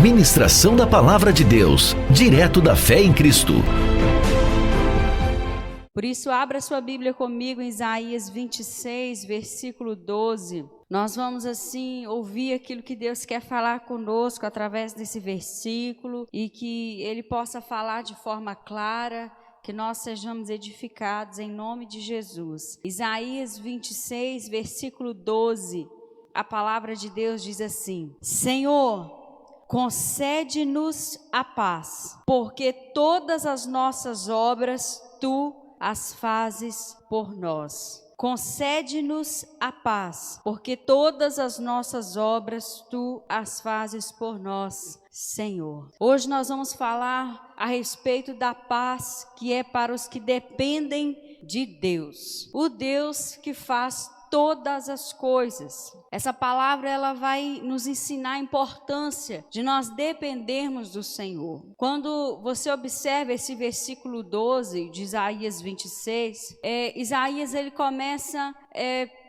Ministração da Palavra de Deus, direto da fé em Cristo. Por isso, abra sua Bíblia comigo em Isaías 26, versículo 12. Nós vamos assim ouvir aquilo que Deus quer falar conosco através desse versículo e que Ele possa falar de forma clara, que nós sejamos edificados em nome de Jesus. Isaías 26, versículo 12, a palavra de Deus diz assim: Senhor, concede-nos a paz, porque todas as nossas obras Tu as fazes por nós. Concede-nos a paz, porque todas as nossas obras Tu as fazes por nós, Senhor. Hoje nós vamos falar a respeito da paz que é para os que dependem de Deus, o Deus que faz todas as coisas. Essa palavra ela vai nos ensinar a importância de nós dependermos do Senhor. Quando você observa esse versículo 12 de Isaías 26, Isaías ele começa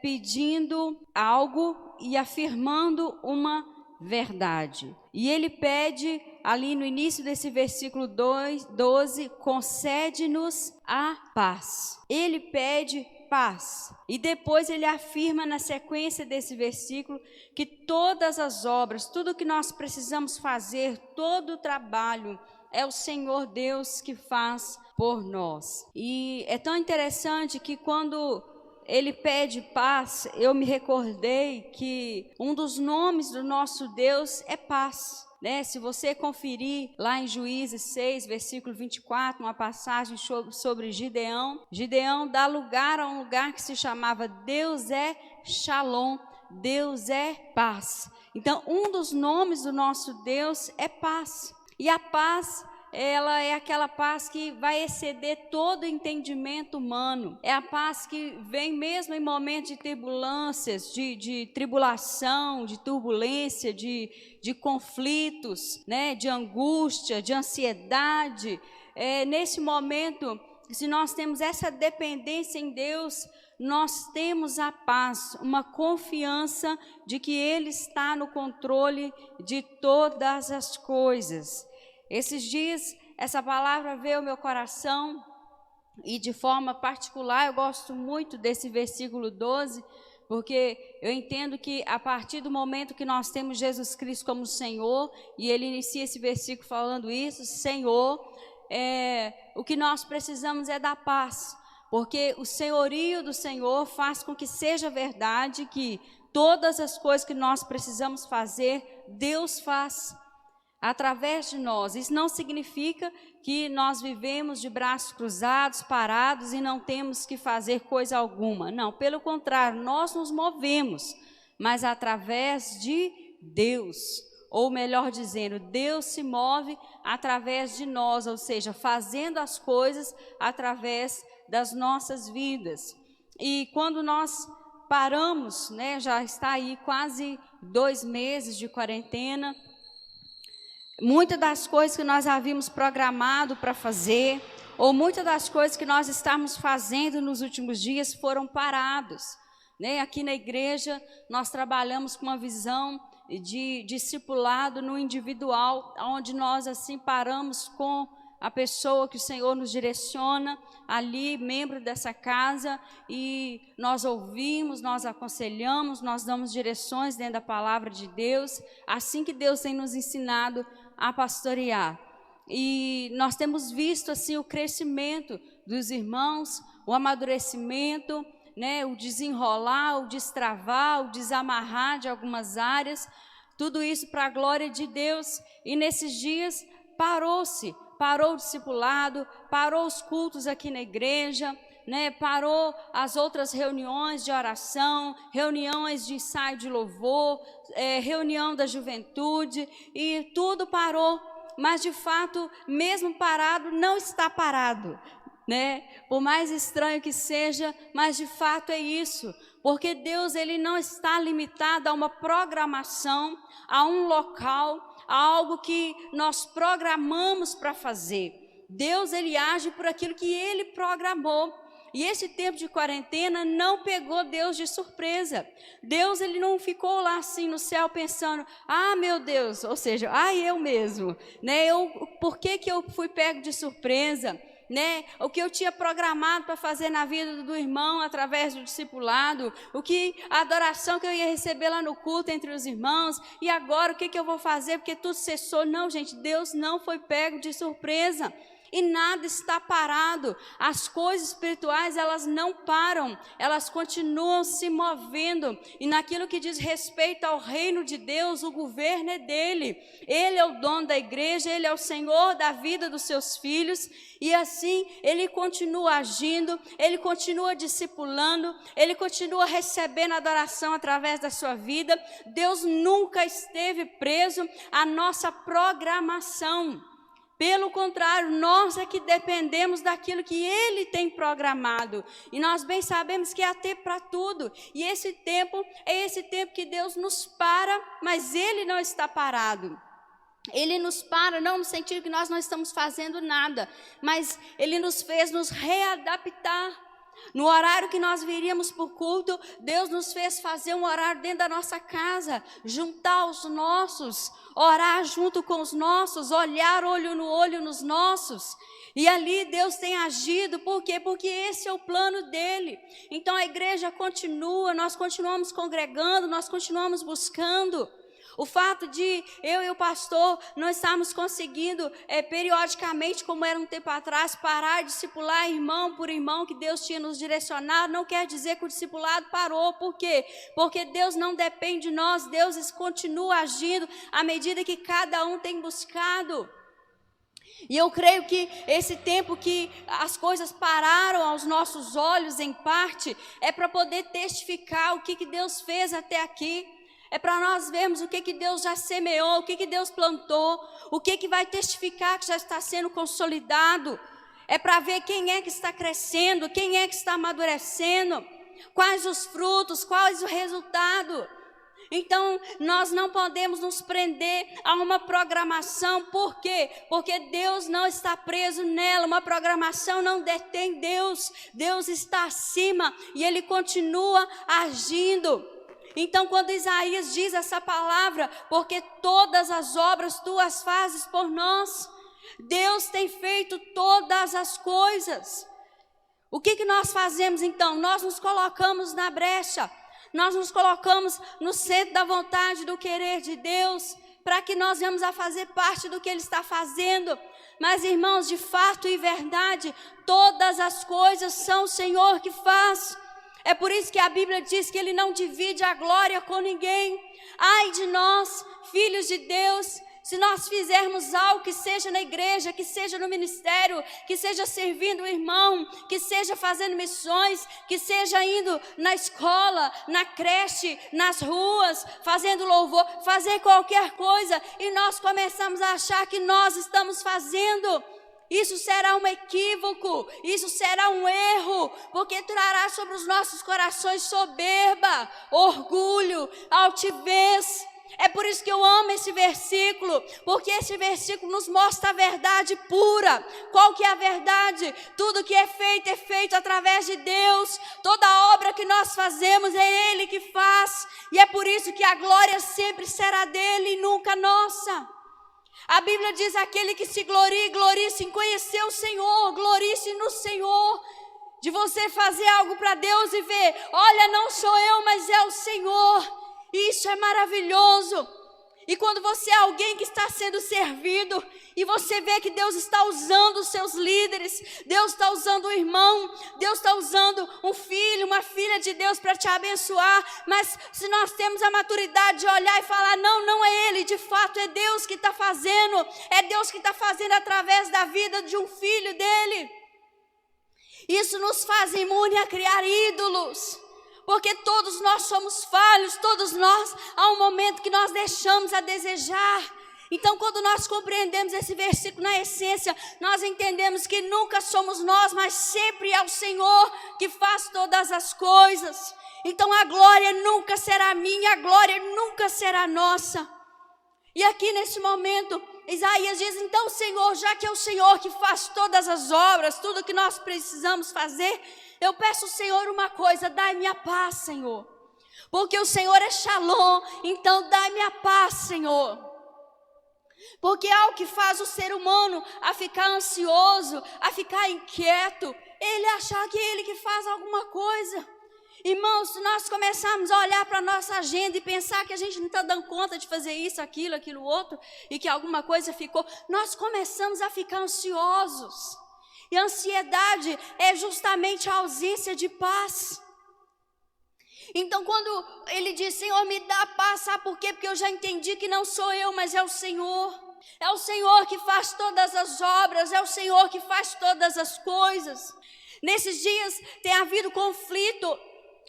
pedindo algo e afirmando uma verdade. E ele pede ali no início desse versículo 12, concede-nos a paz. Ele pede paz. E depois ele afirma na sequência desse versículo que todas as obras, tudo que nós precisamos fazer, todo o trabalho, é o Senhor Deus que faz por nós. E é tão interessante que quando ele pede paz, eu me recordei que um dos nomes do nosso Deus é paz. Se você conferir lá em Juízes 6, versículo 24, uma passagem sobre Gideão, Gideão dá lugar a um lugar que se chamava Deus é Shalom, Deus é paz. Então, um dos nomes do nosso Deus é paz. E a paz, ela é aquela paz que vai exceder todo entendimento humano. É a paz que vem mesmo em momentos de turbulências, de tribulação, de turbulência, de conflitos, de angústia, de ansiedade. Nesse momento, se nós temos essa dependência em Deus, nós temos a paz, uma confiança de que Ele está no controle de todas as coisas. Esses dias, essa palavra veio ao meu coração e de forma particular eu gosto muito desse versículo 12, porque eu entendo que a partir do momento que nós temos Jesus Cristo como Senhor, e Ele inicia esse versículo falando isso, Senhor, o que nós precisamos é da paz, porque o senhorio do Senhor faz com que seja verdade que todas as coisas que nós precisamos fazer, Deus faz através de nós. Isso não significa que nós vivemos de braços cruzados, parados e não temos que fazer coisa alguma. Não, pelo contrário, nós nos movemos, mas através de Deus. Ou melhor dizendo, Deus se move através de nós, ou seja, fazendo as coisas através das nossas vidas. E quando nós paramos, já está aí quase 2 meses de quarentena, muitas das coisas que nós havíamos programado para fazer, ou muitas das coisas que nós estávamos fazendo nos últimos dias foram parados. Aqui na igreja nós trabalhamos com uma visão de discipulado no individual, onde nós assim paramos com a pessoa que o Senhor nos direciona, ali, membro dessa casa, e nós ouvimos, nós aconselhamos, nós damos direções dentro da palavra de Deus, assim que Deus tem nos ensinado a pastorear. E nós temos visto assim o crescimento dos irmãos, o amadurecimento, o desenrolar, o destravar, o desamarrar de algumas áreas, tudo isso para a glória de Deus. E nesses dias parou o discipulado, parou os cultos aqui na igreja, parou as outras reuniões de oração, reuniões de ensaio de louvor, reunião da juventude, e tudo parou, mas de fato, mesmo parado, não está parado, por mais estranho que seja, mas de fato é isso, porque Deus ele não está limitado a uma programação, a um local, a algo que nós programamos para fazer. Deus ele age por aquilo que Ele programou. E esse tempo de quarentena não pegou Deus de surpresa. Deus, ele não ficou lá assim no céu pensando, ah, meu Deus, ou seja, eu mesmo, né? Por que eu fui pego de surpresa? Né? O que eu tinha programado para fazer na vida do irmão através do discipulado, a adoração que eu ia receber lá no culto entre os irmãos, e agora o que eu vou fazer porque tudo cessou? Não, gente, Deus não foi pego de surpresa. E nada está parado. As coisas espirituais, elas não param, elas continuam se movendo. E naquilo que diz respeito ao reino de Deus, o governo é dele. Ele é o dono da igreja, ele é o Senhor da vida dos seus filhos. E assim, ele continua agindo, ele continua discipulando, ele continua recebendo adoração através da sua vida. Deus nunca esteve preso à nossa programação. Pelo contrário, nós é que dependemos daquilo que Ele tem programado. E nós bem sabemos que há tempo para tudo. E esse tempo é esse tempo que Deus nos para, mas Ele não está parado. Ele nos para, não no sentido que nós não estamos fazendo nada, mas Ele nos fez nos readaptar. No horário que nós viríamos para o culto, Deus nos fez fazer um horário dentro da nossa casa, juntar os nossos, orar junto com os nossos, olhar olho no olho nos nossos. E ali Deus tem agido, por quê? Porque esse é o plano dele. Então a igreja continua, nós continuamos congregando, nós continuamos buscando. O fato de eu e o pastor não estarmos conseguindo periodicamente, como era um tempo atrás, parar de discipular irmão por irmão que Deus tinha nos direcionado, não quer dizer que o discipulado parou. Por quê? Porque Deus não depende de nós, Deus continua agindo à medida que cada um tem buscado. E eu creio que esse tempo que as coisas pararam aos nossos olhos em parte, é para poder testificar o que Deus fez até aqui. É para nós vermos o que Deus já semeou, o que Deus plantou, o que vai testificar que já está sendo consolidado. É para ver quem é que está crescendo, quem é que está amadurecendo, quais os frutos, quais o resultado. Então, nós não podemos nos prender a uma programação. Por quê? Porque Deus não está preso nela. Uma programação não detém Deus. Deus está acima e Ele continua agindo. Então, quando Isaías diz essa palavra, porque todas as obras tu as fazes por nós, Deus tem feito todas as coisas. O que nós fazemos então? Nós nos colocamos na brecha, nós nos colocamos no centro da vontade, do querer de Deus, para que nós venhamos a fazer parte do que Ele está fazendo. Mas, irmãos, de fato e verdade, todas as coisas são o Senhor que faz. É por isso que a Bíblia diz que Ele não divide a glória com ninguém. Ai de nós, filhos de Deus, se nós fizermos algo que seja na igreja, que seja no ministério, que seja servindo o irmão, que seja fazendo missões, que seja indo na escola, na creche, nas ruas, fazendo louvor, fazer qualquer coisa, e nós começamos a achar que nós estamos fazendo. Isso será um equívoco, isso será um erro, porque trará sobre os nossos corações soberba, orgulho, altivez. É por isso que eu amo esse versículo, porque esse versículo nos mostra a verdade pura. Qual que é a verdade? Tudo que é feito através de Deus. Toda obra que nós fazemos é Ele que faz, e é por isso que a glória sempre será dele e nunca nossa. A Bíblia diz: aquele que se glorie-se em conhecer o Senhor, glorie-se no Senhor. De você fazer algo para Deus e ver, olha, não sou eu, mas é o Senhor. Isso é maravilhoso. E quando você é alguém que está sendo servido, e você vê que Deus está usando os seus líderes, Deus está usando o irmão, Deus está usando um filho, uma filha de Deus para te abençoar, mas se nós temos a maturidade de olhar e falar, não é ele, de fato é Deus que está fazendo, é Deus que está fazendo através da vida de um filho dele. Isso nos faz imune a criar ídolos. Porque todos nós somos falhos, todos nós, há um momento que nós deixamos a desejar. Então, quando nós compreendemos esse versículo na essência, nós entendemos que nunca somos nós, mas sempre é o Senhor que faz todas as coisas. Então, a glória nunca será minha, a glória nunca será nossa. E aqui nesse momento, Isaías diz, então Senhor, já que é o Senhor que faz todas as obras, tudo que nós precisamos fazer, Eu peço ao Senhor uma coisa, dai-me a paz, Senhor. Porque o Senhor é Shalom, então dai-me a paz, Senhor. Porque é algo que faz o ser humano a ficar ansioso, a ficar inquieto, ele achar que é ele que faz alguma coisa. Irmãos, se nós começarmos a olhar para a nossa agenda e pensar que a gente não está dando conta de fazer isso, aquilo outro, e que alguma coisa ficou, nós começamos a ficar ansiosos. E a ansiedade é justamente a ausência de paz. Então quando ele diz, Senhor, me dá paz, sabe por quê? Porque eu já entendi que não sou eu, mas é o Senhor. É o Senhor que faz todas as obras, é o Senhor que faz todas as coisas. Nesses dias tem havido conflito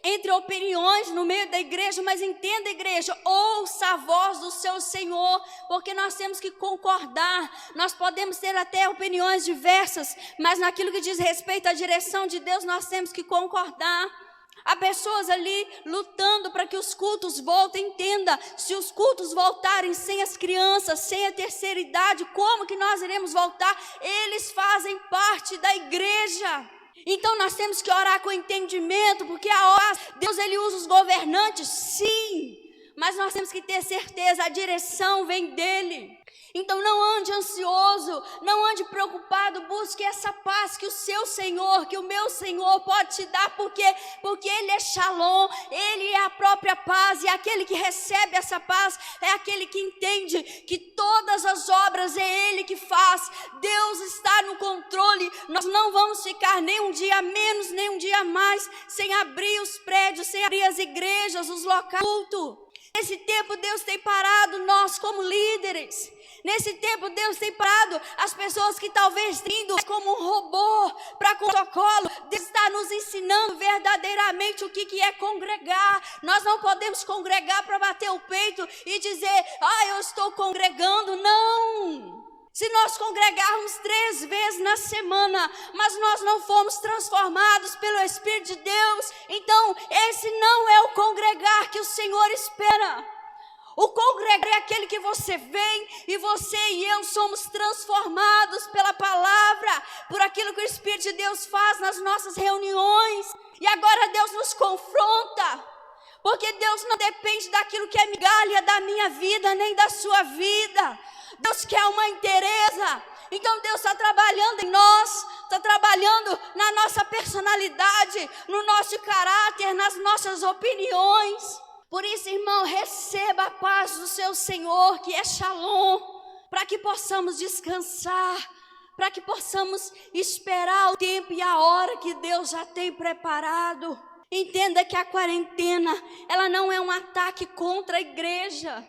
entre opiniões no meio da igreja, mas entenda, igreja, ouça a voz do seu Senhor, porque nós temos que concordar. Nós podemos ter até opiniões diversas, mas naquilo que diz respeito à direção de Deus, nós temos que concordar. Há pessoas ali lutando para que os cultos voltem. Entenda, se os cultos voltarem sem as crianças, sem a terceira idade, como que nós iremos voltar? Eles fazem parte da igreja. Então nós temos que orar com entendimento, porque Deus ele usa os governantes, sim, mas nós temos que ter certeza, a direção vem dele. Então não ande ansioso, não ande preocupado, busque essa paz que o seu Senhor, que o meu Senhor pode te dar, porque Ele é Shalom, Ele é a própria paz, e aquele que recebe essa paz é aquele que entende que todas as obras é Ele que faz. Deus está no controle, nós não vamos ficar nem um dia menos, nem um dia mais, sem abrir os prédios, sem abrir as igrejas, os locais de culto. Nesse tempo Deus tem parado nós como líderes. Nesse tempo Deus tem parado as pessoas que talvez indo como um robô para protocolo. Deus está nos ensinando verdadeiramente o que é congregar. Nós não podemos congregar para bater o peito e dizer, eu estou congregando. Não! Se nós congregarmos 3 vezes na semana, mas nós não fomos transformados pelo Espírito de Deus, então esse não é o congregar que o Senhor espera. O congregar é aquele que você vem e você e eu somos transformados pela palavra, por aquilo que o Espírito de Deus faz nas nossas reuniões. E agora Deus nos confronta, porque Deus não depende daquilo que é migalha da minha vida, nem da sua vida. Deus quer uma inteireza. Então Deus está trabalhando em nós, está trabalhando na nossa personalidade, no nosso caráter, nas nossas opiniões. Por isso, irmão, receba a paz do seu Senhor, que é Shalom, para que possamos descansar, para que possamos esperar o tempo e a hora que Deus já tem preparado. Entenda que a quarentena, ela não é um ataque contra a igreja.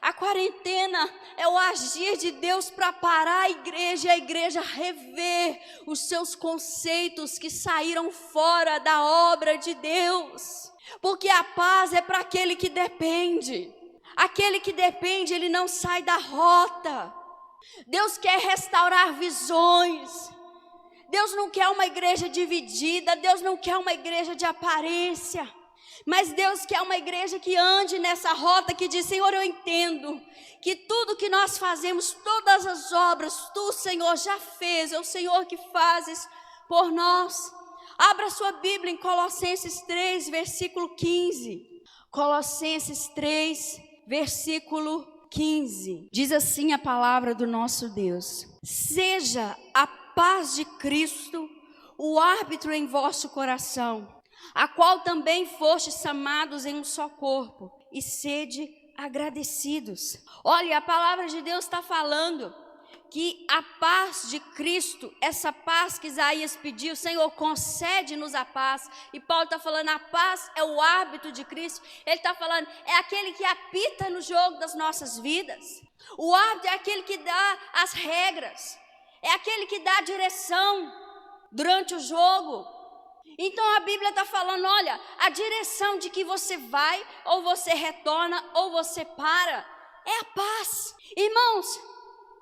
A quarentena é o agir de Deus para parar a igreja rever os seus conceitos que saíram fora da obra de Deus. Porque a paz é para aquele que depende. Aquele que depende, ele não sai da rota. Deus quer restaurar visões. Deus não quer uma igreja dividida. Deus não quer uma igreja de aparência. Mas Deus quer uma igreja que ande nessa rota, que diz, Senhor, eu entendo que tudo que nós fazemos, todas as obras, Tu, Senhor, já fez. É o Senhor que fazes por nós. Abra sua Bíblia em Colossenses 3, versículo 15. Colossenses 3, versículo 15. Diz assim a palavra do nosso Deus: seja a paz de Cristo o árbitro em vosso coração, a qual também fostes chamados em um só corpo, e sede agradecidos. Olha, a palavra de Deus está falando que a paz de Cristo, essa paz que Isaías pediu, Senhor, concede-nos a paz. E Paulo está falando, a paz é o árbitro de Cristo. Ele está falando, é aquele que apita no jogo das nossas vidas. O árbitro é aquele que dá as regras, é aquele que dá a direção durante o jogo. Então a Bíblia está falando, olha, a direção de que você vai, ou você retorna, ou você para, é a paz. Irmãos,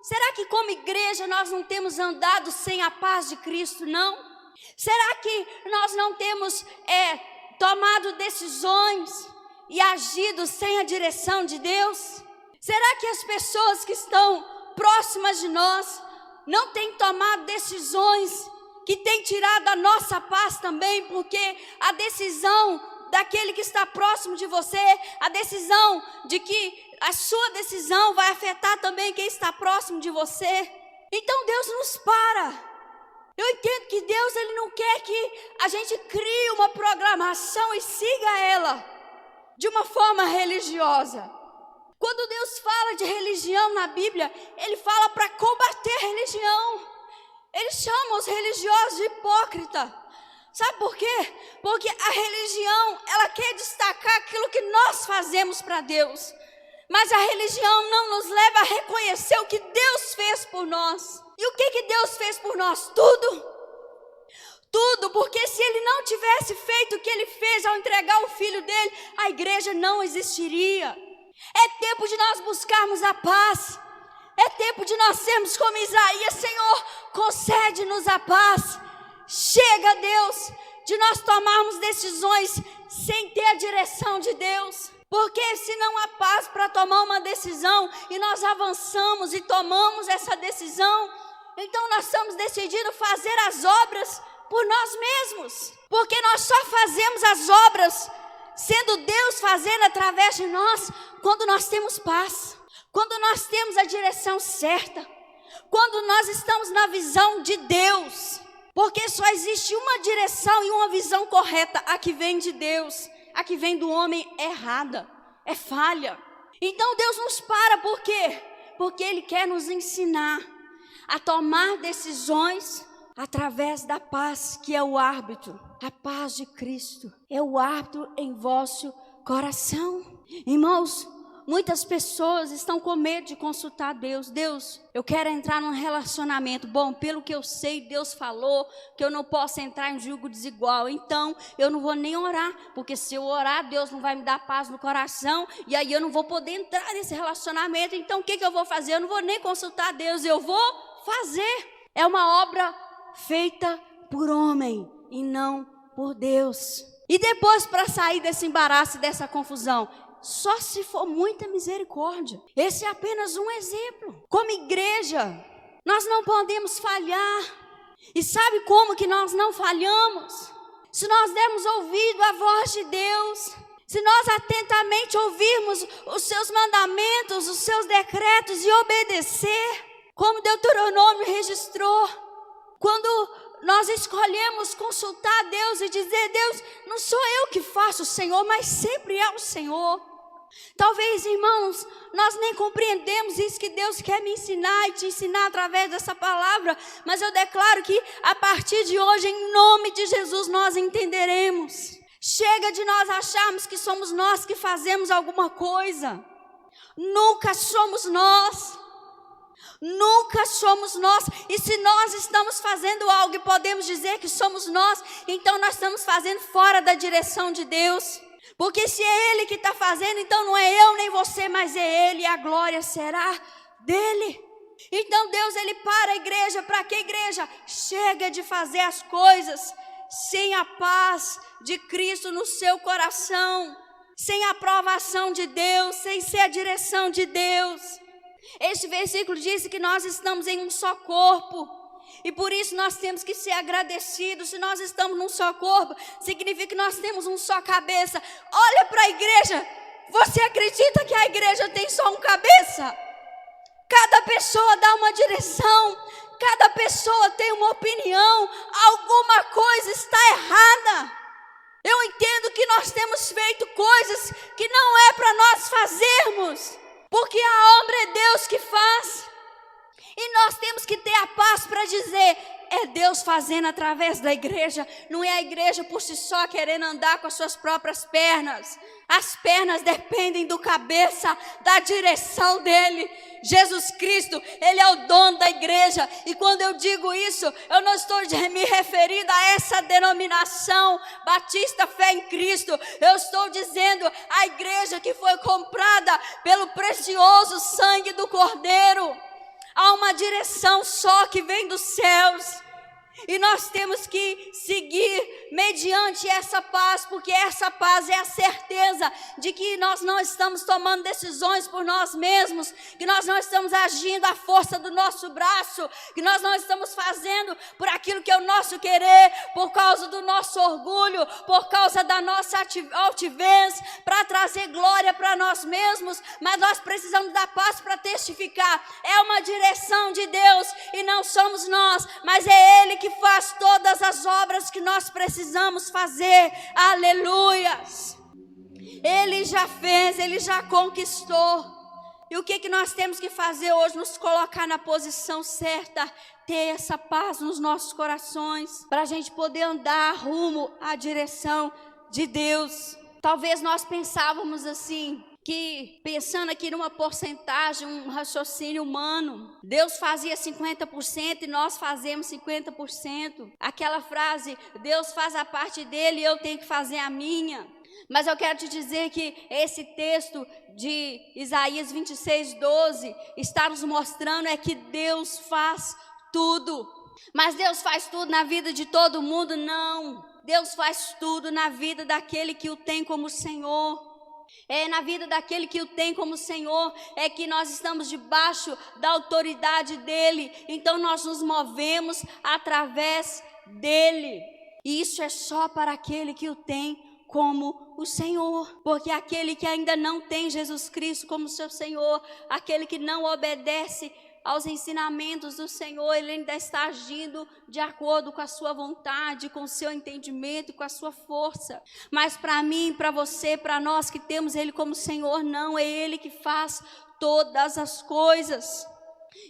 será que como igreja nós não temos andado sem a paz de Cristo, não? Será que nós não temos tomado decisões e agido sem a direção de Deus? Será que as pessoas que estão próximas de nós não têm tomado decisões que tem tirado a nossa paz também, porque a decisão daquele que está próximo de você, a decisão de que a sua decisão vai afetar também quem está próximo de você. Então Deus nos para. Eu entendo que Deus, Ele não quer que a gente crie uma programação e siga ela de uma forma religiosa. Quando Deus fala de religião na Bíblia, Ele fala para combater a religião. Ele chama os religiosos de hipócrita. Sabe por quê? Porque a religião, ela quer destacar aquilo que nós fazemos para Deus. Mas a religião não nos leva a reconhecer o que Deus fez por nós. E o que Deus fez por nós? Tudo. Tudo, porque se Ele não tivesse feito o que Ele fez ao entregar o Filho dEle, a igreja não existiria. É tempo de nós buscarmos a paz. É tempo de nós sermos como Isaías. Senhor, concede-nos a paz. Chega, Deus, de nós tomarmos decisões sem ter a direção de Deus. Porque se não há paz para tomar uma decisão e nós avançamos e tomamos essa decisão, então nós estamos decidindo fazer as obras por nós mesmos. Porque nós só fazemos as obras sendo Deus fazendo através de nós quando nós temos paz, quando nós temos a direção certa, quando nós estamos na visão de Deus. Porque só existe uma direção e uma visão correta, a que vem de Deus. A que vem do homem é errada, é falha. Então Deus nos para, por quê? Porque Ele quer nos ensinar a tomar decisões através da paz, que é o árbitro. A paz de Cristo é o árbitro em vosso coração. Irmãos, muitas pessoas estão com medo de consultar Deus. Deus, eu quero entrar num relacionamento. Bom, pelo que eu sei, Deus falou que eu não posso entrar em julgo desigual. Então, eu não vou nem orar. Porque se eu orar, Deus não vai me dar paz no coração. E aí eu não vou poder entrar nesse relacionamento. Então, o que eu vou fazer? Eu não vou nem consultar Deus. Eu vou fazer. É uma obra feita por homem e não por Deus. E depois, para sair desse embaraço e dessa confusão, só se for muita misericórdia. Esse é apenas um exemplo. Como igreja, nós não podemos falhar. E sabe como que nós não falhamos? Se nós dermos ouvido à voz de Deus, se nós atentamente ouvirmos os seus mandamentos, os seus decretos e obedecer, como Deuteronômio registrou, quando nós escolhemos consultar Deus e dizer: Deus, não sou eu que faço, Senhor, mas sempre é o Senhor. Talvez, irmãos, nós nem compreendemos isso que Deus quer me ensinar e te ensinar através dessa palavra, mas eu declaro que a partir de hoje, em nome de Jesus, nós entenderemos. Chega de nós acharmos que somos nós que fazemos alguma coisa. Nunca somos nós. Nunca somos nós. E se nós estamos fazendo algo e podemos dizer que somos nós, então nós estamos fazendo fora da direção de Deus. Porque se é Ele que está fazendo, então não é eu nem você, mas é Ele, e a glória será dEle. Então Deus, Ele para a igreja. Para que igreja? Chega de fazer as coisas sem a paz de Cristo no seu coração, sem a aprovação de Deus, sem ser a direção de Deus. Este versículo diz que nós estamos em um só corpo. E por isso nós temos que ser agradecidos. Se nós estamos num só corpo, significa que nós temos um só cabeça. Olha para a igreja. Você acredita que a igreja tem só um cabeça? Cada pessoa dá uma direção. Cada pessoa tem uma opinião. Alguma coisa está errada. Eu entendo que nós temos feito coisas que não é para nós fazermos, porque a obra é Deus que faz. E nós temos que ter a paz para dizer: é Deus fazendo através da igreja. Não é a igreja por si só querendo andar com as suas próprias pernas. As pernas dependem do cabeça, da direção dele. Jesus Cristo, Ele é o dono da igreja. E quando eu digo isso, eu não estou me referindo a essa denominação Batista Fé em Cristo. Eu estou dizendo a igreja que foi comprada pelo precioso sangue do Cordeiro. Há uma direção só que vem dos céus. E nós temos que seguir mediante essa paz, porque essa paz é a certeza de que nós não estamos tomando decisões por nós mesmos, que nós não estamos agindo à força do nosso braço, que nós não estamos fazendo por aquilo que é o nosso querer, por causa do nosso orgulho, por causa da nossa altivez, para trazer glória para nós mesmos, mas nós precisamos da paz para testificar. É uma direção de Deus e não somos nós, mas é Ele que faz todas as obras que nós precisamos fazer. Aleluias! Ele já fez, Ele já conquistou. E o que nós temos que fazer hoje? Nos colocar na posição certa, ter essa paz nos nossos corações, para a gente poder andar rumo à direção de Deus. Talvez nós pensávamos assim, que pensando aqui numa porcentagem, um raciocínio humano, Deus fazia 50% e nós fazemos 50%. Aquela frase, Deus faz a parte dele e eu tenho que fazer a minha. Mas eu quero te dizer que esse texto de Isaías 26:12 está nos mostrando é que Deus faz tudo. Mas Deus faz tudo na vida de todo mundo? Não. Deus faz tudo na vida daquele que o tem como Senhor. É na vida daquele que o tem como Senhor, é que nós estamos debaixo da autoridade dEle. Então nós nos movemos através dEle. E isso é só para aquele que o tem como o Senhor. Porque aquele que ainda não tem Jesus Cristo como seu Senhor, aquele que não obedece aos ensinamentos do Senhor, ele ainda está agindo de acordo com a sua vontade, com o seu entendimento e com a sua força. Mas para mim, para você, para nós que temos Ele como Senhor, não, é Ele que faz todas as coisas.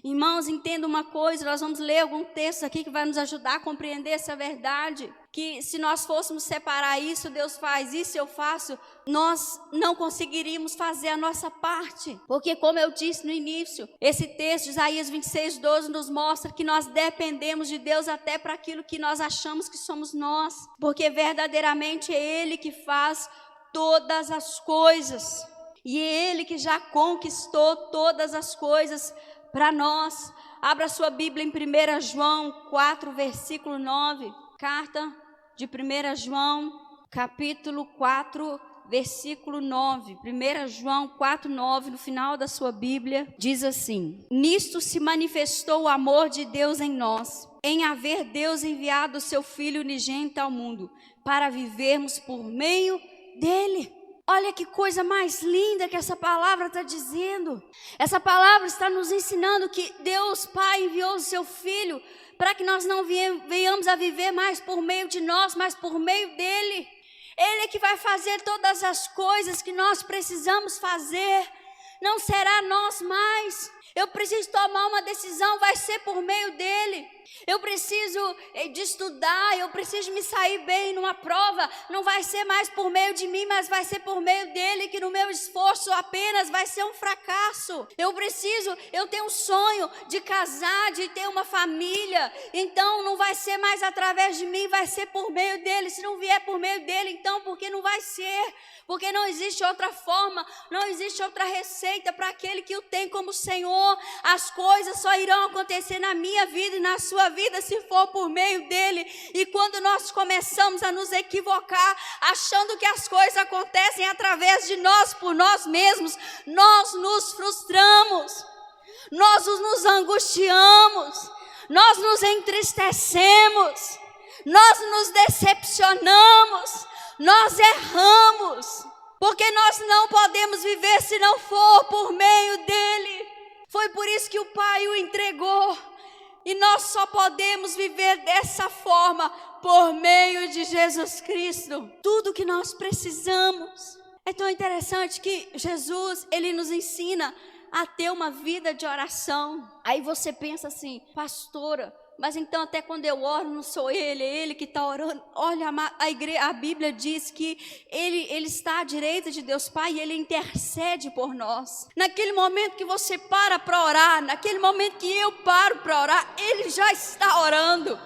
Irmãos, entenda uma coisa, nós vamos ler algum texto aqui que vai nos ajudar a compreender essa verdade, que se nós fôssemos separar isso, Deus faz isso, eu faço, nós não conseguiríamos fazer a nossa parte, porque como eu disse no início, esse texto de Isaías 26:12 nos mostra que nós dependemos de Deus até para aquilo que nós achamos que somos nós, porque verdadeiramente é Ele que faz todas as coisas, e é Ele que já conquistou todas as coisas para nós. Abra sua Bíblia em 1 João 4, versículo 9. Carta de 1 João, capítulo 4, versículo 9. 1 João 4, 9, no final da sua Bíblia, diz assim: Nisto se manifestou o amor de Deus em nós, em haver Deus enviado o seu Filho unigênito ao mundo, para vivermos por meio dele. Olha que coisa mais linda que essa palavra está dizendo. Essa palavra está nos ensinando que Deus Pai enviou o seu Filho para que nós não venhamos a viver mais por meio de nós, mas por meio dele. Ele é que vai fazer todas as coisas que nós precisamos fazer. Não será nós mais. Eu preciso tomar uma decisão, vai ser por meio dele. Eu preciso de estudar, eu preciso me sair bem numa prova. Não vai ser mais por meio de mim, mas vai ser por meio dele, que no meu esforço apenas vai ser um fracasso. Eu tenho um sonho de casar, de ter uma família. Então não vai ser mais através de mim, vai ser por meio dele. Se não vier por meio dele, então por que não vai ser? Porque não existe outra forma, não existe outra receita para aquele que o tem como Senhor. As coisas só irão acontecer na minha vida e na sua vida se for por meio dele. E quando nós começamos a nos equivocar, achando que as coisas acontecem através de nós, por nós mesmos, nós nos frustramos, nós nos angustiamos, nós nos entristecemos, nós nos decepcionamos, nós erramos, porque nós não podemos viver se não for por meio dele. Foi por isso que o Pai o entregou. E nós só podemos viver dessa forma por meio de Jesus Cristo. Tudo que nós precisamos. É tão interessante que Jesus, ele nos ensina a ter uma vida de oração. Aí você pensa assim, pastora, mas então até quando eu oro não sou ele, é ele que está orando. Olha, a Bíblia diz que ele está à direita de Deus Pai e ele intercede por nós. Naquele momento que você para orar, naquele momento que eu paro para orar, ele já está orando,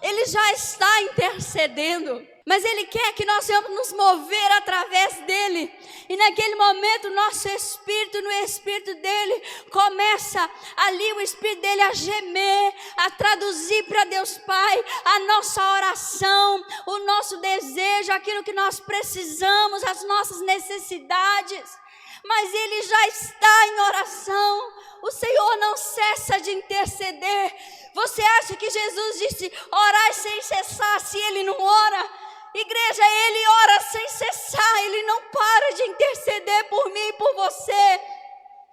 ele já está intercedendo. mas Ele quer que nós venhamos nos mover através dEle. E naquele momento, nosso espírito, no espírito dEle, começa ali o espírito dEle a gemer, a traduzir para Deus Pai a nossa oração, o nosso desejo, aquilo que nós precisamos, as nossas necessidades. Mas Ele já está em oração. O Senhor não cessa de interceder. Você acha que Jesus disse, orai sem cessar, se Ele não ora? Igreja, Ele ora sem cessar, Ele não para de interceder por mim e por você.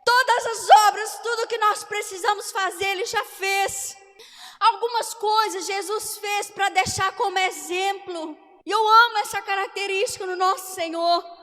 Todas as obras, tudo que nós precisamos fazer, Ele já fez. Algumas coisas Jesus fez para deixar como exemplo. E eu amo essa característica no nosso Senhor.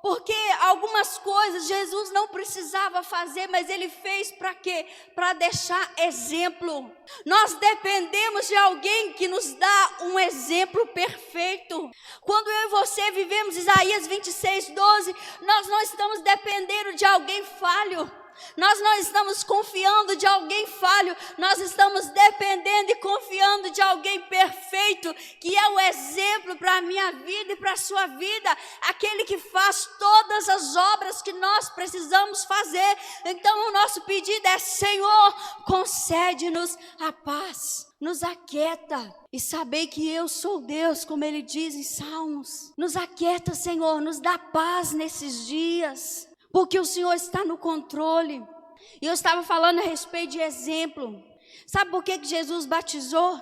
Porque algumas coisas Jesus não precisava fazer, mas Ele fez para quê? Para deixar exemplo. Nós dependemos de alguém que nos dá um exemplo perfeito. Quando eu e você vivemos Isaías 26:12, nós não estamos dependendo de alguém falho. Nós não estamos confiando de alguém falho, nós estamos dependendo e confiando de alguém perfeito, que é o exemplo para a minha vida e para a sua vida, aquele que faz todas as obras que nós precisamos fazer. Então o nosso pedido é: Senhor, concede-nos a paz, nos aquieta e saber que eu sou Deus, como Ele diz em Salmos. Nos aquieta, Senhor, nos dá paz nesses dias, porque o Senhor está no controle. E eu estava falando a respeito de exemplo. Sabe por que Jesus batizou?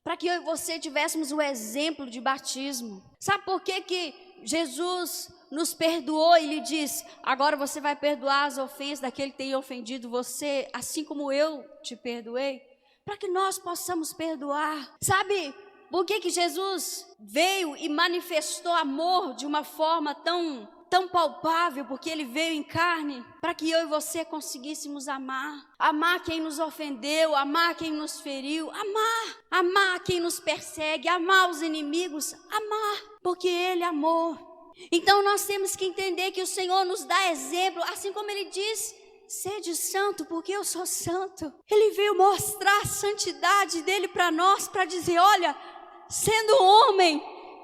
Para que eu e você tivéssemos o exemplo de batismo. Sabe por que Jesus nos perdoou e Ele diz: agora você vai perdoar as ofensas daquele que tem ofendido você, assim como eu te perdoei? Para que nós possamos perdoar. Sabe por que Jesus veio e manifestou amor de uma forma tão palpável? Porque Ele veio em carne para que eu e você conseguíssemos amar quem nos ofendeu, amar quem nos feriu, amar quem nos persegue, amar os inimigos, porque Ele amou. Então nós temos que entender que o Senhor nos dá exemplo, assim como Ele diz: sede santo, porque eu sou santo. Ele veio mostrar a santidade dEle para nós, para dizer: olha, sendo homem,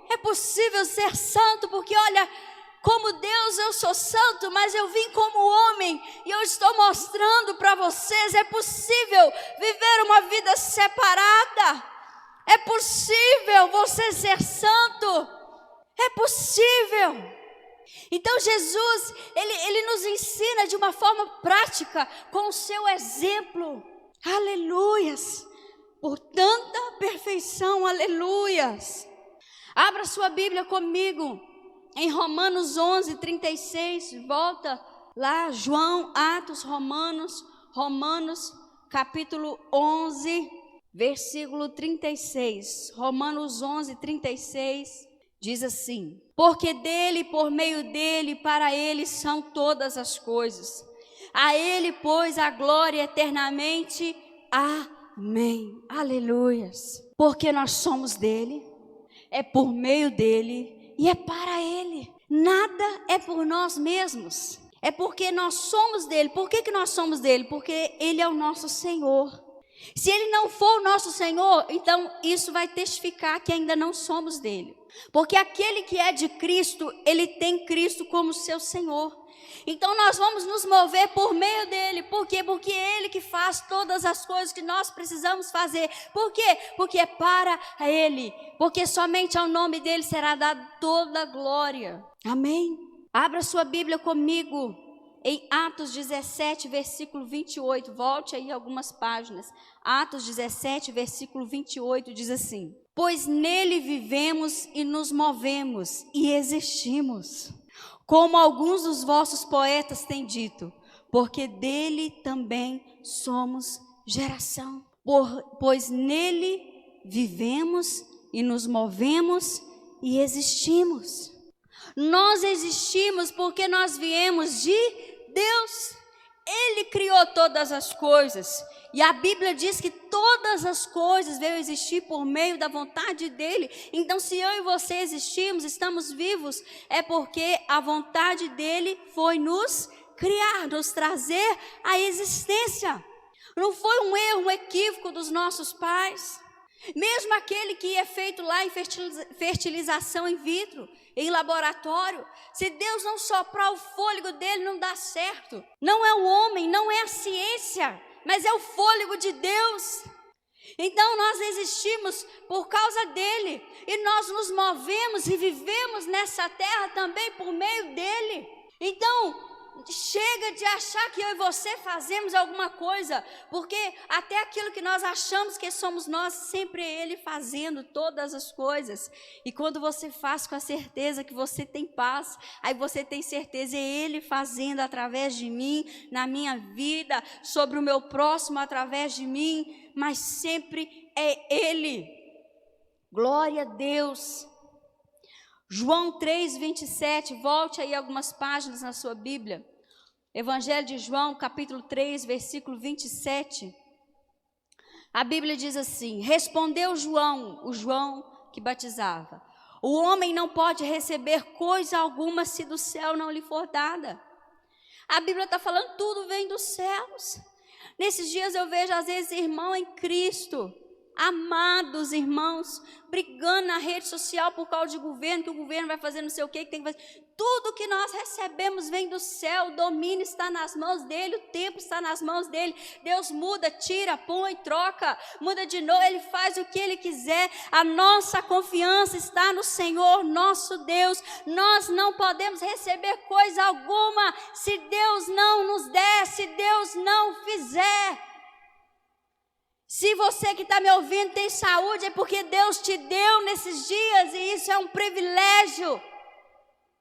é possível ser santo, porque olha, como Deus eu sou santo, mas eu vim como homem, e eu estou mostrando para vocês, é possível viver uma vida separada, é possível você ser santo, é possível. Então Jesus, ele nos ensina de uma forma prática, com o seu exemplo, aleluias, por tanta perfeição, aleluias. Abra sua Bíblia comigo, em Romanos 11:36, volta lá, Romanos, capítulo 11, versículo 36. Romanos 11:36 diz assim: porque dele, por meio dele, para ele são todas as coisas. A ele, pois, a glória eternamente. Amém. Aleluias. Porque nós somos dele, é por meio dele e é para Ele. Nada é por nós mesmos, é porque nós somos dele. Por que nós somos dele? Porque Ele é o nosso Senhor. Se Ele não for o nosso Senhor, então isso vai testificar que ainda não somos dele. Porque aquele que é de Cristo, ele tem Cristo como seu Senhor. Então nós vamos nos mover por meio dele. Por quê? Porque é Ele que faz todas as coisas que nós precisamos fazer. Por quê? Porque é para Ele. Porque somente ao nome dele será dada toda a glória. Amém? Abra sua Bíblia comigo em Atos 17, versículo 28. Volte aí algumas páginas. Atos 17, versículo 28 diz assim: pois nele vivemos e nos movemos e existimos, como alguns dos vossos poetas têm dito, porque dele também somos geração. Pois nele vivemos e nos movemos e existimos. Nós existimos porque nós viemos de Deus. Ele criou todas as coisas. E a Bíblia diz que todas as coisas veio existir por meio da vontade dele. Então, se eu e você existimos, estamos vivos, é porque a vontade dele foi nos criar, nos trazer à existência. Não foi um erro, um equívoco dos nossos pais. Mesmo aquele que é feito lá em fertilização in vitro, em laboratório, se Deus não soprar o fôlego dele, não dá certo. Não é o homem, não é a ciência, mas é o fôlego de Deus. Então nós existimos por causa dele, e nós nos movemos e vivemos nessa terra também por meio dele. Então chega de achar que eu e você fazemos alguma coisa, porque até aquilo que nós achamos que somos nós, sempre é ele fazendo todas as coisas. E quando você faz com a certeza que você tem paz, aí você tem certeza, é ele fazendo através de mim, na minha vida, sobre o meu próximo através de mim, mas sempre é ele. Glória a Deus. João 3:27, volte aí algumas páginas na sua Bíblia. Evangelho de João, capítulo 3, versículo 27. A Bíblia diz assim: respondeu João, o João que batizava: o homem não pode receber coisa alguma se do céu não lhe for dada. A Bíblia está falando, tudo vem dos céus. Nesses dias eu vejo às vezes irmão em Cristo, amados irmãos, brigando na rede social por causa de governo, que o governo vai fazer não sei o que tem que fazer. Tudo que nós recebemos vem do céu, o domínio está nas mãos dele, o tempo está nas mãos dele. Deus muda, tira, põe, troca, muda de novo, ele faz o que ele quiser. A nossa confiança está no Senhor, nosso Deus. Nós não podemos receber coisa alguma se Deus não nos der, se Deus não fizer. Se você que está me ouvindo tem saúde, é porque Deus te deu nesses dias, e isso é um privilégio.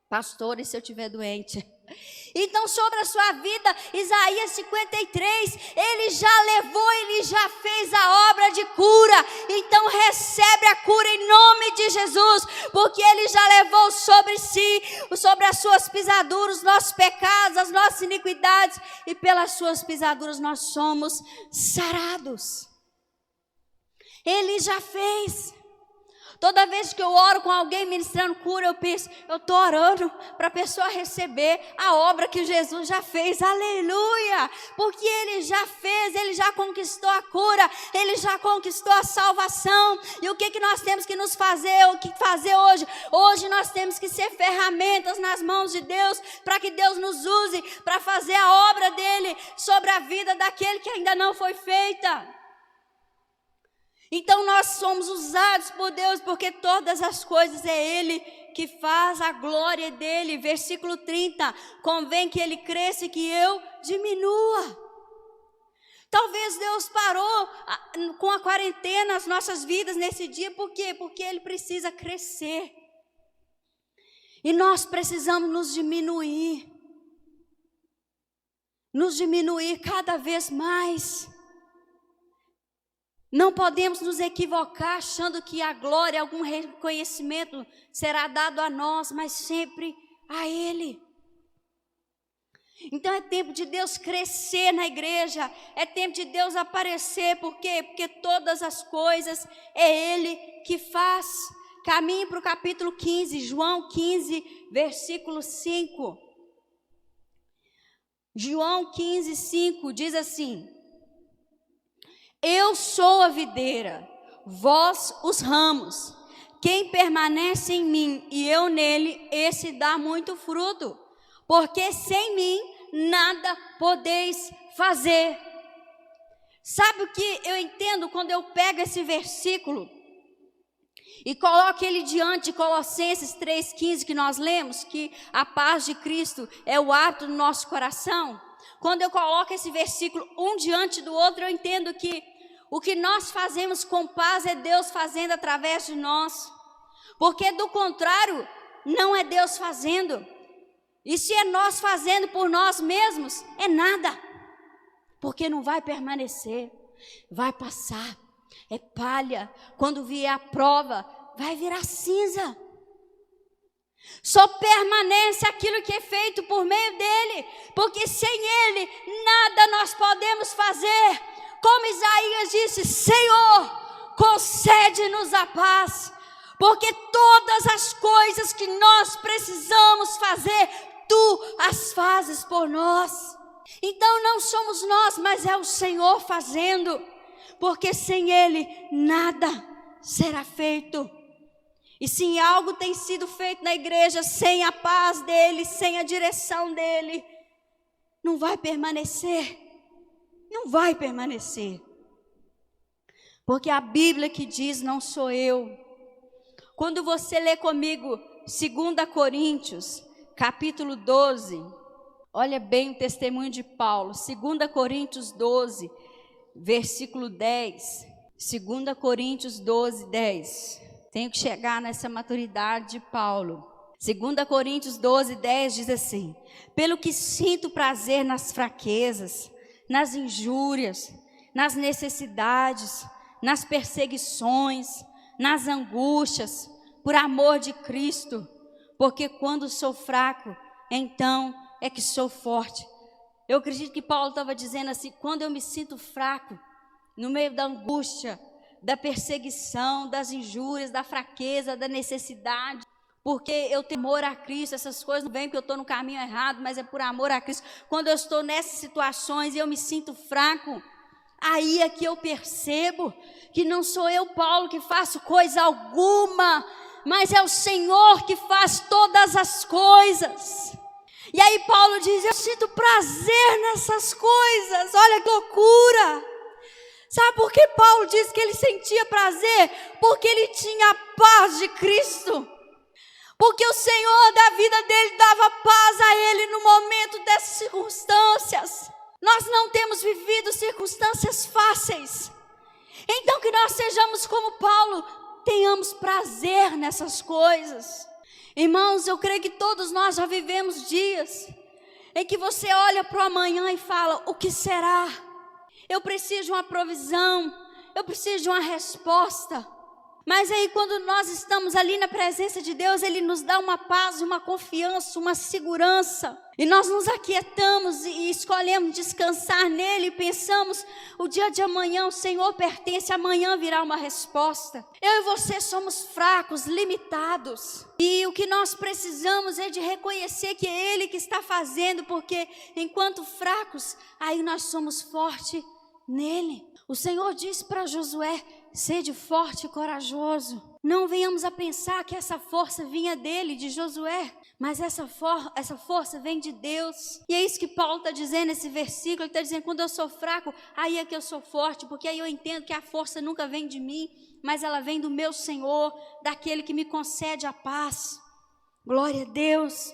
Pastor, e se eu estiver doente? Então, sobre a sua vida, Isaías 53, ele já levou, ele já fez a obra de cura. Então recebe a cura em nome de Jesus, porque ele já levou sobre si, sobre as suas pisaduras, os nossos pecados, as nossas iniquidades, e pelas suas pisaduras nós somos sarados. Ele já fez. Toda vez que eu oro com alguém ministrando cura, eu penso, eu estou orando para a pessoa receber a obra que Jesus já fez, aleluia, porque ele já fez, ele já conquistou a cura, ele já conquistou a salvação. E o que nós temos que nos fazer, o que fazer hoje? Hoje nós temos que ser ferramentas nas mãos de Deus, para que Deus nos use para fazer a obra dele sobre a vida daquele que ainda não foi feita. Então nós somos usados por Deus, porque todas as coisas é ele que faz, a glória dele. Versículo 30, convém que ele cresça e que eu diminua. Talvez Deus parou com a quarentena as nossas vidas nesse dia, por quê? Porque ele precisa crescer. E nós precisamos nos diminuir cada vez mais. Não podemos nos equivocar achando que a glória, algum reconhecimento será dado a nós, mas sempre a ele. Então é tempo de Deus crescer na igreja, é tempo de Deus aparecer. Por quê? Porque todas as coisas é ele que faz. Caminhe para o capítulo 15, João 15, versículo 5. João 15, 5 diz assim: eu sou a videira, vós os ramos. Quem permanece em mim e eu nele, esse dá muito fruto, porque sem mim nada podeis fazer. Sabe o que eu entendo quando eu pego esse versículo e coloco ele diante de Colossenses 3,15 que nós lemos, que a paz de Cristo é o hábito do nosso coração? Quando eu coloco esse versículo um diante do outro, eu entendo que o que nós fazemos com paz é Deus fazendo através de nós. Porque do contrário, não é Deus fazendo. E se é nós fazendo por nós mesmos, é nada. Porque não vai permanecer, vai passar, é palha. Quando vier a prova, vai virar cinza. Só permanece aquilo que é feito por meio dele, porque sem ele nada nós podemos fazer. Como Isaías disse: Senhor, concede-nos a paz, porque todas as coisas que nós precisamos fazer, tu as fazes por nós. Então não somos nós, mas é o Senhor fazendo. porque sem Ele nada será feito. E se algo tem sido feito na igreja sem a paz dEle, sem a direção dEle, não vai permanecer. Não vai permanecer. Porque a Bíblia que diz, não sou eu. Quando você lê comigo 2 Coríntios, capítulo 12, olha bem o testemunho de Paulo. 2 Coríntios 12, versículo 10. 2 Coríntios 12, 10. Tenho que chegar nessa maturidade de Paulo. 2 Coríntios 12, 10 diz assim: pelo que sinto prazer nas fraquezas, nas injúrias, nas necessidades, nas perseguições, nas angústias, por amor de Cristo, porque quando sou fraco, então é que sou forte. Eu acredito que Paulo estava dizendo assim: quando eu me sinto fraco, no meio da angústia, da perseguição, das injúrias, da fraqueza, da necessidade, porque eu tenho amor a Cristo, essas coisas não vêm porque eu estou no caminho errado, mas é por amor a Cristo. Quando eu estou nessas situações e eu me sinto fraco, aí é que eu percebo que não sou eu, Paulo, que faço coisa alguma, mas é o Senhor que faz todas as coisas. E aí Paulo diz: eu sinto prazer nessas coisas. Olha que loucura! Sabe por que Paulo diz que ele sentia prazer? Porque ele tinha a paz de Cristo. Porque o Senhor da vida dele dava paz a ele no momento dessas circunstâncias. Nós não temos vivido circunstâncias fáceis. Então que nós sejamos como Paulo, tenhamos prazer nessas coisas. Irmãos, eu creio que todos nós já vivemos dias em que você olha para o amanhã e fala: o que será? Eu preciso de uma provisão, eu preciso de uma resposta. Mas aí quando nós estamos ali na presença de Deus, Ele nos dá uma paz, uma confiança, uma segurança. E nós nos aquietamos e escolhemos descansar nele e pensamos: o dia de amanhã o Senhor pertence, amanhã virá uma resposta. Eu e você somos fracos, limitados. E o que nós precisamos é de reconhecer que é Ele que está fazendo, porque enquanto fracos, aí nós somos fortes nele. O Senhor disse para Josué: sede forte e corajoso. Não venhamos a pensar que essa força vinha dele, de Josué, mas essa força vem de Deus. E é isso que Paulo está dizendo nesse versículo. Ele está dizendo: quando eu sou fraco, aí é que eu sou forte, porque aí eu entendo que a força nunca vem de mim, mas ela vem do meu Senhor, daquele que me concede a paz. Glória a Deus.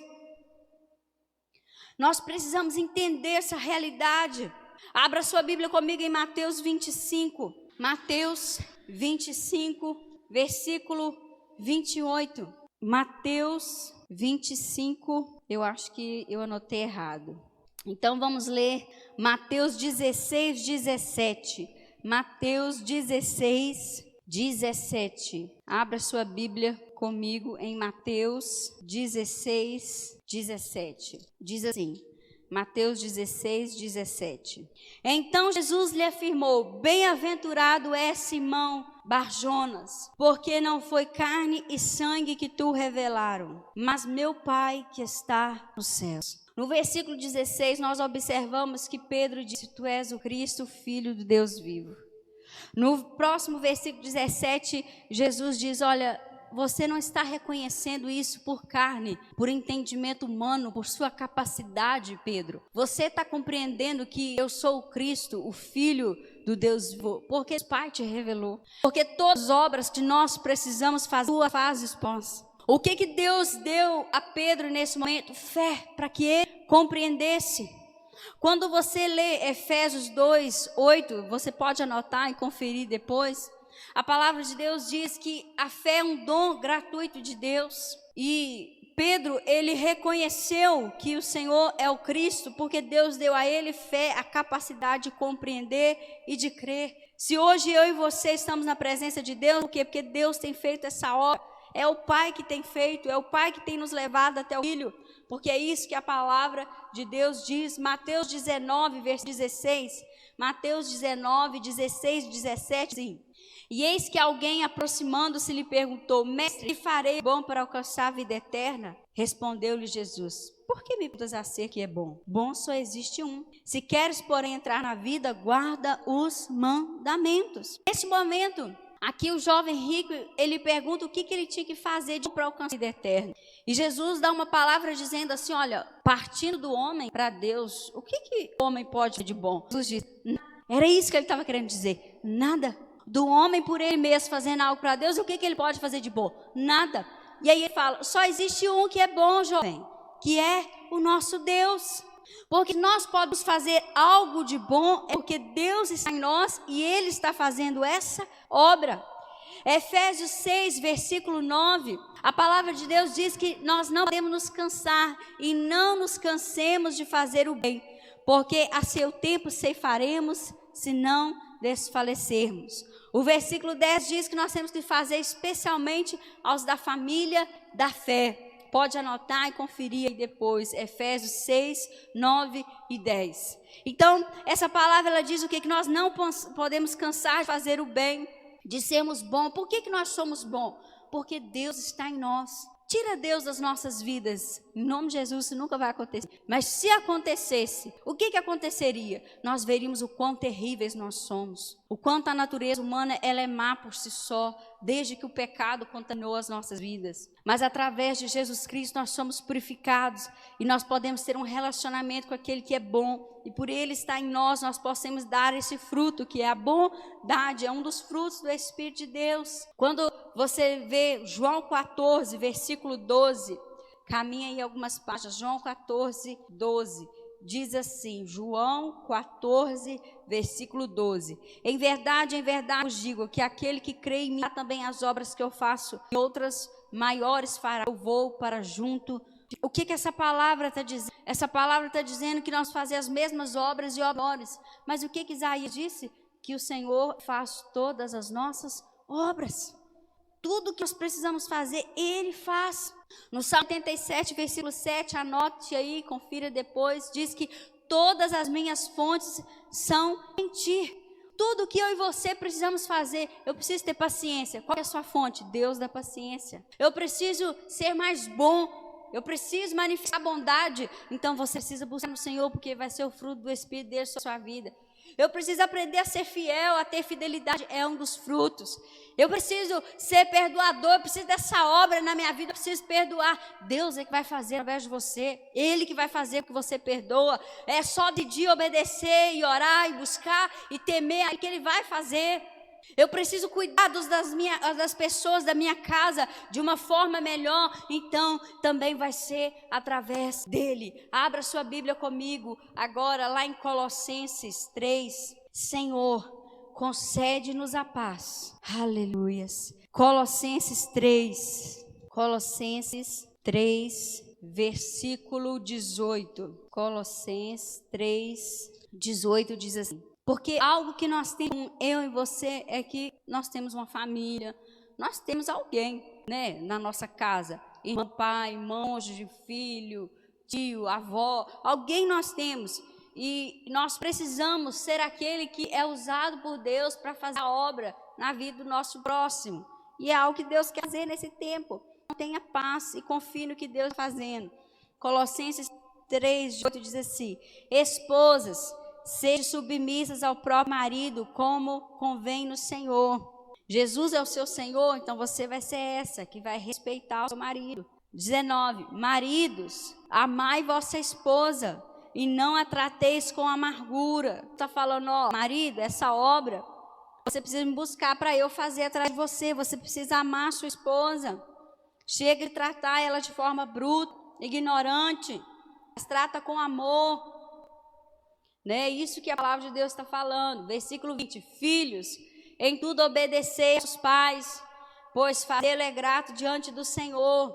Nós precisamos entender essa realidade. Abra sua Bíblia comigo em Mateus 25. Mateus 25, versículo 28. Mateus 25, eu acho que eu anotei errado. Então vamos ler Mateus 16, 17. Mateus 16, 17. Abra sua Bíblia comigo em Mateus 16, 17. Diz assim: Mateus 16, 17. Então Jesus lhe afirmou: bem-aventurado é Simão Barjonas, porque não foi carne e sangue que tu revelaram, mas meu Pai que está nos céus. No versículo 16 nós observamos que Pedro disse: tu és o Cristo, Filho do Deus vivo. No próximo versículo 17, Jesus diz: olha, você não está reconhecendo isso por carne, por entendimento humano, por sua capacidade, Pedro. Você está compreendendo que eu sou o Cristo, o Filho do Deus vivo, porque o Pai te revelou. Porque todas as obras que nós precisamos fazer, tu fazes por nós. O que Deus deu a Pedro nesse momento? Fé, para que ele compreendesse. Quando você lê Efésios 2, 8, você pode anotar e conferir depois. A palavra de Deus diz que a fé é um dom gratuito de Deus. E Pedro, ele reconheceu que o Senhor é o Cristo, porque Deus deu a ele fé, a capacidade de compreender e de crer. Se hoje eu e você estamos na presença de Deus, por quê? Porque Deus tem feito essa obra. É o Pai que tem feito, é o Pai que tem nos levado até o Filho, porque é isso que a palavra de Deus diz. Mateus 19, versículo 16. Mateus 19, 16, 17, sim. E eis que alguém, aproximando-se, lhe perguntou: mestre, que farei bom para alcançar a vida eterna? Respondeu-lhe Jesus: por que me perguntas acerca que é bom? Bom só existe um. Se queres, porém, entrar na vida, guarda os mandamentos. Nesse momento, aqui o jovem rico, ele pergunta o que ele tinha que fazer para alcançar a vida eterna. E Jesus dá uma palavra dizendo assim, olha, partindo do homem para Deus, o que o homem pode fazer de bom? Jesus diz, era isso que ele estava querendo dizer, nada. Do homem por ele mesmo fazendo algo para Deus, o que ele pode fazer de bom? Nada. E aí ele fala, só existe um que é bom, jovem, que é o nosso Deus. Porque nós podemos fazer algo de bom, é porque Deus está em nós e Ele está fazendo essa obra. Efésios 6, versículo 9, a palavra de Deus diz que nós não podemos nos cansar e não nos cansemos de fazer o bem, porque a seu tempo ceifaremos se não desfalecermos. O versículo 10 diz que nós temos que fazer especialmente aos da família da fé. Pode anotar e conferir aí depois, Efésios 6, 9 e 10. Então, essa palavra ela diz o quê? Que nós não podemos cansar de fazer o bem, de sermos bons. Por que nós somos bons? Porque Deus está em nós. Tira Deus das nossas vidas, em nome de Jesus isso nunca vai acontecer. Mas se acontecesse, o que aconteceria? Nós veríamos o quão terríveis nós somos. O quanto a natureza humana ela é má por si só, desde que o pecado contaminou as nossas vidas. Mas através de Jesus Cristo nós somos purificados e nós podemos ter um relacionamento com aquele que é bom. E por Ele estar em nós, nós possamos dar esse fruto que é a bondade, é um dos frutos do Espírito de Deus. Quando você vê João 14, versículo 12, caminha aí algumas páginas, João 14, 12, diz assim, João 14, versículo 12, em verdade vos digo que aquele que crê em mim, fará também as obras que eu faço, e outras maiores fará, eu vou para junto. O que essa palavra está dizendo? Essa palavra está dizendo que nós fazemos as mesmas obras e obras. Mas o que Isaías disse? Que o Senhor faz todas as nossas obras. Tudo que nós precisamos fazer, Ele faz. No Salmo 87, versículo 7, anote aí, confira depois, diz que todas as minhas fontes são em Ti. Tudo que eu e você precisamos fazer, eu preciso ter paciência. Qual é a sua fonte? Deus da paciência. Eu preciso ser mais bom. Eu preciso manifestar bondade, então você precisa buscar no Senhor, porque vai ser o fruto do Espírito dele na sua vida. Eu preciso aprender a ser fiel, a ter fidelidade, é um dos frutos. Eu preciso ser perdoador, eu preciso dessa obra na minha vida, eu preciso perdoar. Deus é que vai fazer através de você, Ele que vai fazer o que você perdoa. É só de dia obedecer e orar e buscar e temer, aí que Ele vai fazer. Eu preciso cuidar das pessoas da minha casa de uma forma melhor, então também vai ser através dele. Abra sua Bíblia comigo agora lá em Colossenses 3. Senhor, concede-nos a paz. Aleluias. Colossenses 3, versículo 18. Colossenses 3, 18 diz assim. Porque algo que nós temos, eu e você, é que nós temos uma família, nós temos alguém, né, na nossa casa, irmão, pai, cônjuge, filho, tio, avó, alguém nós temos. E nós precisamos ser aquele que é usado por Deus para fazer a obra na vida do nosso próximo. E é algo que Deus quer fazer nesse tempo. Tenha paz e confie no que Deus está fazendo. Colossenses 3:8 diz assim: esposas, sejam submissas ao próprio marido, como convém no Senhor. Jesus é o seu Senhor, então você vai ser essa que vai respeitar o seu marido. 19. Maridos, amai vossa esposa e não a trateis com amargura. Está falando, ó, marido, essa obra você precisa me buscar para eu fazer atrás de você. Você precisa amar a sua esposa. Chega de tratar ela de forma bruta, ignorante, mas trata com amor. Né? Isso que a palavra de Deus está falando. Versículo 20. Filhos, em tudo obedecei aos pais, pois fazê-lo é grato diante do Senhor.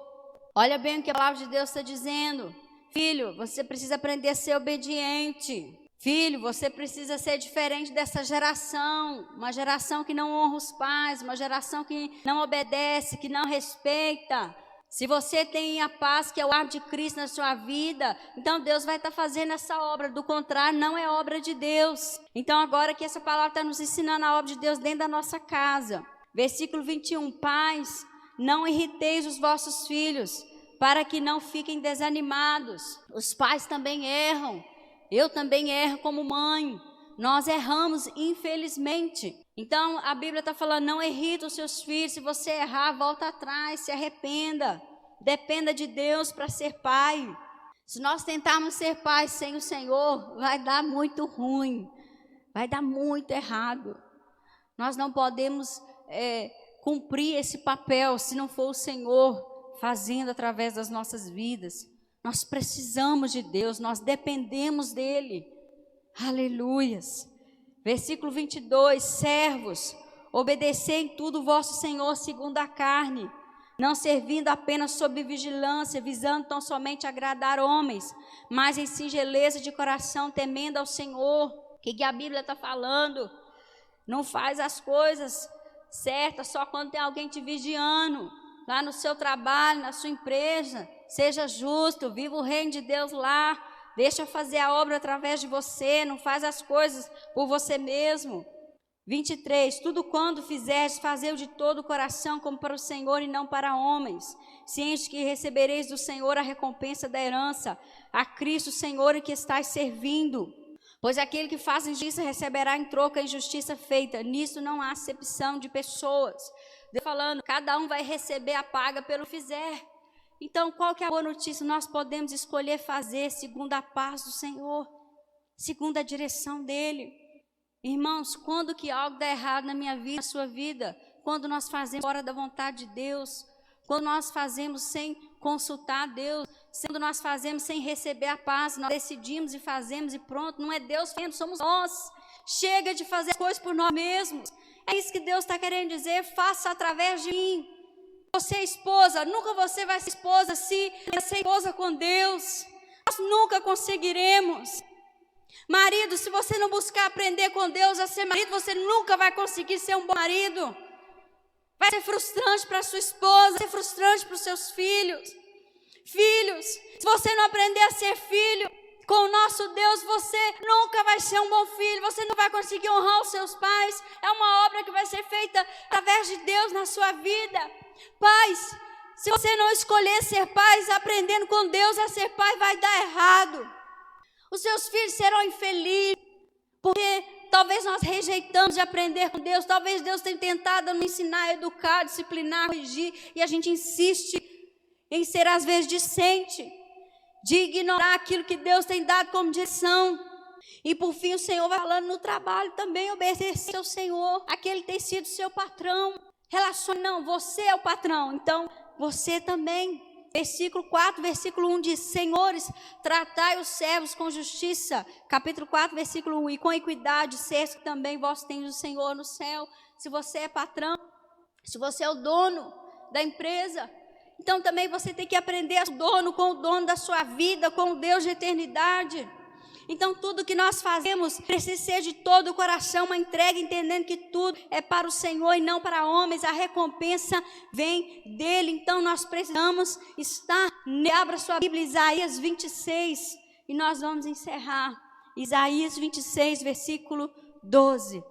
Olha bem o que a palavra de Deus está dizendo. Filho, você precisa aprender a ser obediente. Filho, você precisa ser diferente dessa geração. Uma geração que não honra os pais, uma geração que não obedece, que não respeita. Se você tem a paz, que é o ar de Cristo na sua vida, então Deus vai estar fazendo essa obra. Do contrário, não é obra de Deus. Então agora que essa palavra está nos ensinando a obra de Deus dentro da nossa casa. Versículo 21. Pais, não irriteis os vossos filhos, para que não fiquem desanimados. Os pais também erram, eu também erro como mãe, nós erramos infelizmente. Então a Bíblia está falando, não irrita os seus filhos, se você errar, volta atrás, se arrependa, dependa de Deus para ser pai. Se nós tentarmos ser pais sem o Senhor, vai dar muito ruim, vai dar muito errado. Nós não podemos cumprir esse papel se não for o Senhor fazendo através das nossas vidas. Nós precisamos de Deus, nós dependemos dEle. Aleluias. Versículo 22, servos, obedecei em tudo o vosso Senhor segundo a carne, não servindo apenas sob vigilância, visando tão somente agradar homens, mas em singeleza de coração, temendo ao Senhor. O que a Bíblia está falando? Não faz as coisas certas só quando tem alguém te vigiando, lá no seu trabalho, na sua empresa. Seja justo, viva o reino de Deus lá, deixa fazer a obra através de você, não faz as coisas por você mesmo. 23, tudo quando fizeres, fazei-o de todo o coração, como para o Senhor e não para homens, ciente que recebereis do Senhor a recompensa da herança, a Cristo Senhor em que estáis servindo. Pois aquele que faz injustiça receberá em troca a injustiça feita, nisso não há acepção de pessoas. Deus falando, cada um vai receber a paga pelo que fizer. Então, qual que é a boa notícia? Nós podemos escolher fazer segundo a paz do Senhor, segundo a direção dEle. Irmãos, quando que algo dá errado na minha vida, na sua vida? Quando nós fazemos fora da vontade de Deus, quando nós fazemos sem consultar a Deus, quando nós fazemos sem receber a paz, nós decidimos e fazemos e pronto, não é Deus fazendo, somos nós. Chega de fazer as coisas por nós mesmos. É isso que Deus está querendo dizer, faça através de mim. Você é esposa, nunca você vai ser esposa se ser esposa com Deus. Nós nunca conseguiremos. Marido, se você não buscar aprender com Deus a ser marido, você nunca vai conseguir ser um bom marido. Vai ser frustrante para a sua esposa, vai ser frustrante para os seus filhos. Filhos, se você não aprender a ser filho com o nosso Deus, você nunca vai ser um bom filho, você não vai conseguir honrar os seus pais. É uma obra que vai ser feita através de Deus na sua vida. Pais, se você não escolher ser pais, aprendendo com Deus a ser pai, vai dar errado. Os seus filhos serão infelizes, porque talvez nós rejeitamos de aprender com Deus, talvez Deus tenha tentado nos ensinar, educar, disciplinar, corrigir, e a gente insiste em ser às vezes discente, de ignorar aquilo que Deus tem dado como direção. E por fim o Senhor vai falando no trabalho também, obedecer ao Senhor, aquele que tem sido seu patrão. Não, você é o patrão, então você também. Versículo 4, versículo 1 diz, senhores, tratai os servos com justiça. Capítulo 4, versículo 1, e com equidade, seis que também vós tendes o Senhor no céu. Se você é patrão, se você é o dono da empresa, então também você tem que aprender a ser dono com o dono da sua vida, com o Deus de eternidade. Então tudo que nós fazemos precisa ser de todo o coração, uma entrega, entendendo que tudo é para o Senhor e não para homens. A recompensa vem dele, então nós precisamos estar. Abra sua Bíblia, Isaías 26, e nós vamos encerrar. Isaías 26, versículo 12.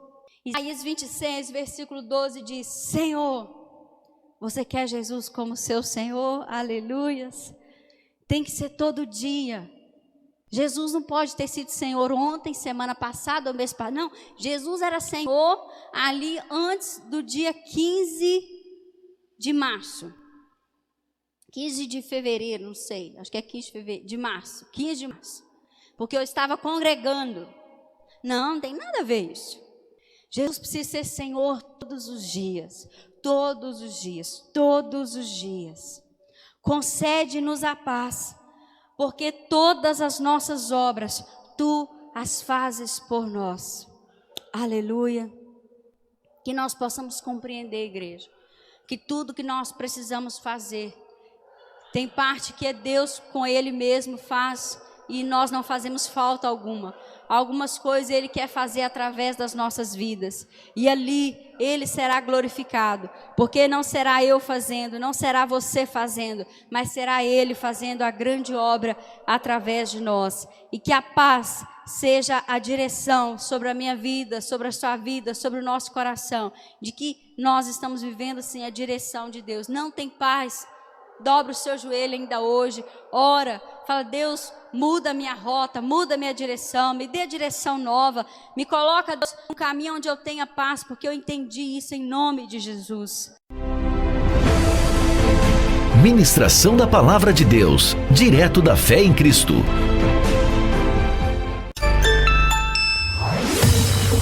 Isaías 26, versículo 12 diz, Senhor, você quer Jesus como seu Senhor? Aleluias. Tem que ser todo dia. Jesus não pode ter sido Senhor ontem, semana passada ou mês passado. Não, Jesus era Senhor ali antes do dia 15 de março. 15 de fevereiro, não sei, acho que é 15 de fevereiro, de março, 15 de março. Porque eu estava congregando. Não tem nada a ver isso. Jesus precisa ser Senhor todos os dias, todos os dias, todos os dias. Concede-nos a paz, porque todas as nossas obras, Tu as fazes por nós. Aleluia. Que nós possamos compreender, igreja, que tudo que nós precisamos fazer, tem parte que é Deus com Ele mesmo faz, e nós não fazemos falta alguma. Algumas coisas Ele quer fazer através das nossas vidas, e ali Ele será glorificado, porque não será eu fazendo, não será você fazendo, mas será Ele fazendo a grande obra através de nós. E que a paz seja a direção sobre a minha vida, sobre a sua vida, sobre o nosso coração, de que nós estamos vivendo sim a direção de Deus. Não tem paz dobra o seu joelho ainda hoje, ora, fala: Deus, muda a minha rota, muda a minha direção, me dê a direção nova, me coloca, Deus, num caminho onde eu tenha paz, porque eu entendi isso em nome de Jesus. Ministração da Palavra de Deus, direto da Fé em Cristo.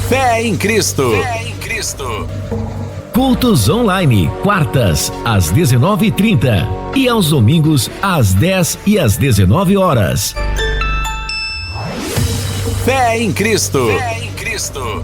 Fé em Cristo. Fé em Cristo. Cultos online, quartas, às 19h30 e aos domingos, às 10 e às 19 horas. Fé em Cristo. Fé em Cristo.